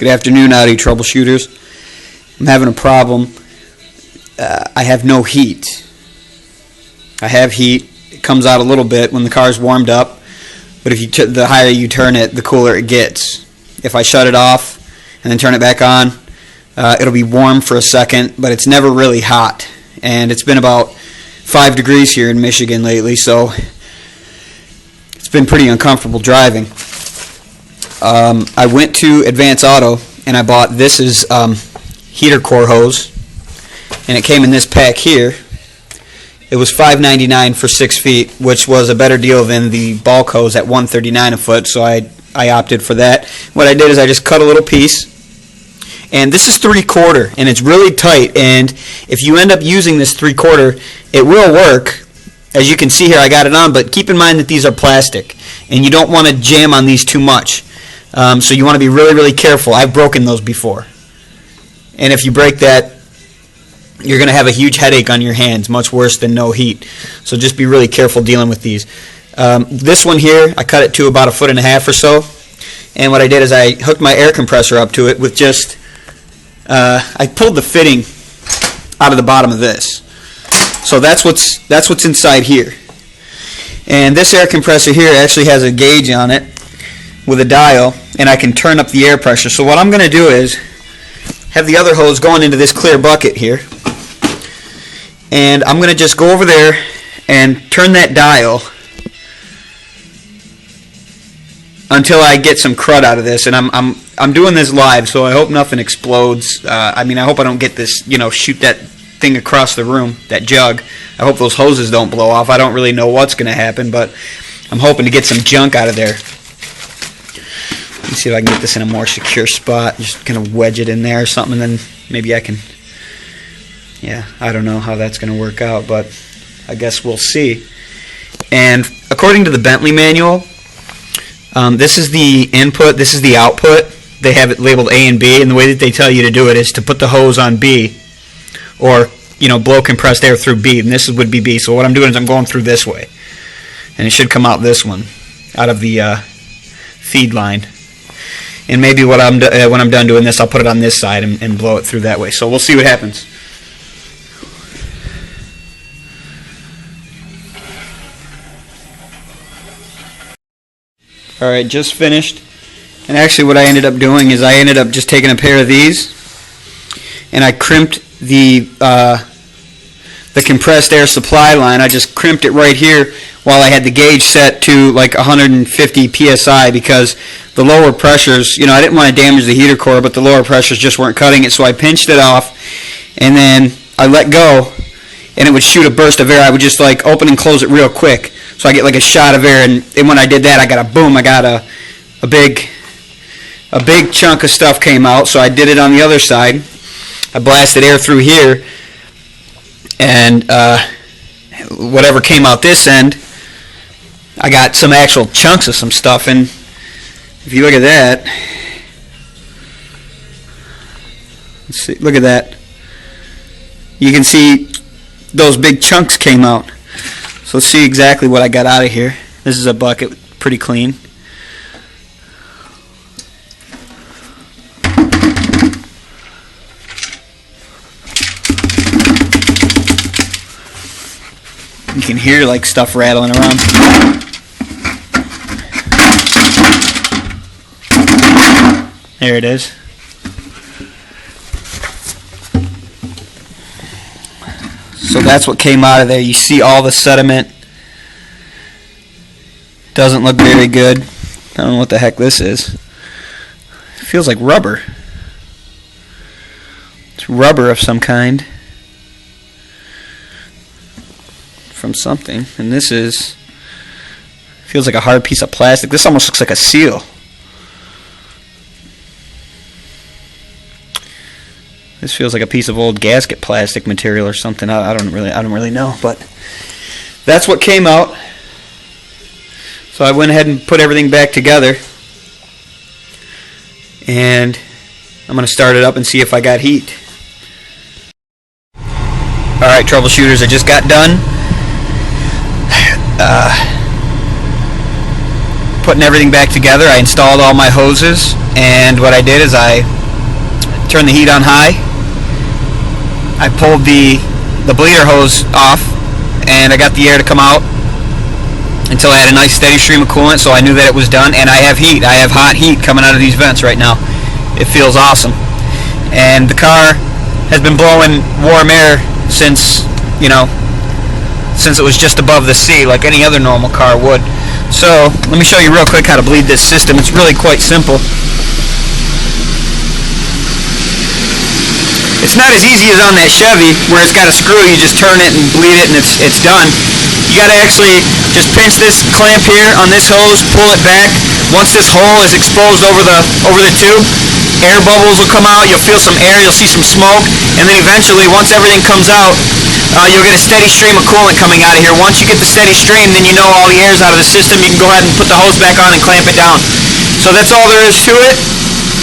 Good afternoon, Audi troubleshooters. I'm having a problem. I have no heat. I have heat. It comes out a little bit when the car's warmed up, but if you the higher you turn it, the cooler it gets. If I shut it off and then turn it back on, it'll be warm for a second, but it's never really hot. And it's been about 5 degrees here in Michigan lately, so it's been pretty uncomfortable driving. I went to Advance Auto and I bought this is heater core hose, and it came in this pack here. It was $5.99 for 6 feet, which was a better deal than the bulk hose at $139 a foot, so I opted for that. What I did is I just cut a little piece, and this is 3/4, and it's really tight, and if you end up using this 3/4, it will work. As you can see here, I got it on, but keep in mind that these are plastic, and you don't want to jam on these too much. So you want to be really, really careful. I've broken those before. And if you break that, you're going to have a huge headache on your hands, much worse than no heat. So just be really careful dealing with these. This one here, I cut it to about 1.5 feet or so. And what I did is I hooked my air compressor up to it with just, I pulled the fitting out of the bottom of this. So that's what's inside here. And this air compressor here actually has a gauge on it with a dial, and I can turn up the air pressure. So what I'm going to do is have the other hose going into this clear bucket here, and I'm going to just go over there and turn that dial until I get some crud out of this. And I'm doing this live, so I hope nothing explodes. I hope I don't get this, shoot that thing across the room, that jug. I hope those hoses don't blow off. I don't really know what's going to happen, but I'm hoping to get some junk out of there. Let me see if I can get this in a more secure spot. Just kind of wedge it in there or something, and then maybe I can, I don't know how that's going to work out, but I guess we'll see. And according to the Bentley manual, this is the input, this is the output. They have it labeled A and B, and the way that they tell you to do it is to put the hose on B, or blow compressed air through B, and this would be B. So what I'm doing is I'm going through this way, and it should come out this one, out of the feed line. And maybe when I'm done doing this, I'll put it on this side and blow it through that way. So we'll see what happens. Alright, just finished. And actually what I ended up doing is I ended up just taking a pair of these, and I crimped the compressed air supply line. I just crimped it right here while I had the gauge set to like 150 psi, because the lower pressures, I didn't want to damage the heater core, but the lower pressures just weren't cutting it, so I pinched it off, and then I let go, and it would shoot a burst of air. I would just like open and close it real quick, so I get like a shot of air, and when I did that, I got a boom, I got a big chunk of stuff came out. So I did it on the other side. I blasted air through here, and whatever came out this end, I got some actual chunks of some stuff. And if you look at that, let's see, look at that. You can see those big chunks came out. So let's see exactly what I got out of here. This is a bucket, pretty clean. You can hear like stuff rattling around. There it is. So that's what came out of there. You see all the sediment. Doesn't look very good. I don't know what the heck this is. It feels like rubber. It's rubber of some kind. From something. And this feels like a hard piece of plastic. This almost looks like a seal. This feels like a piece of old gasket plastic material or something. I don't really know, but that's what came out. So I went ahead and put everything back together, and I'm going to start it up and see if I got heat. Alright, troubleshooters, I just got done. putting everything back together, I installed all my hoses, and what I did is I turned the heat on high. I pulled the bleeder hose off, and I got the air to come out until I had a nice steady stream of coolant, so I knew that it was done. And I have heat. I have hot heat coming out of these vents right now. It feels awesome. And the car has been blowing warm air since it was just above the sea, like any other normal car would. So let me show you real quick how to bleed this system. It's really quite simple. It's not as easy as on that Chevy where it's got a screw, you just turn it and bleed it and it's done. You got to actually just pinch this clamp here on this hose, pull it back. Once this hole is exposed over the tube, air bubbles will come out, you'll feel some air, you'll see some smoke, and then eventually once everything comes out, you'll get a steady stream of coolant coming out of here. Once you get the steady stream, then you know all the air is out of the system. You can go ahead and put the hose back on and clamp it down. So that's all there is to it.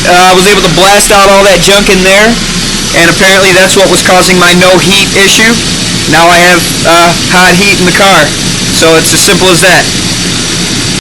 I was able to blast out all that junk in there, and apparently that's what was causing my no heat issue. Now I have hot heat in the car. So it's as simple as that.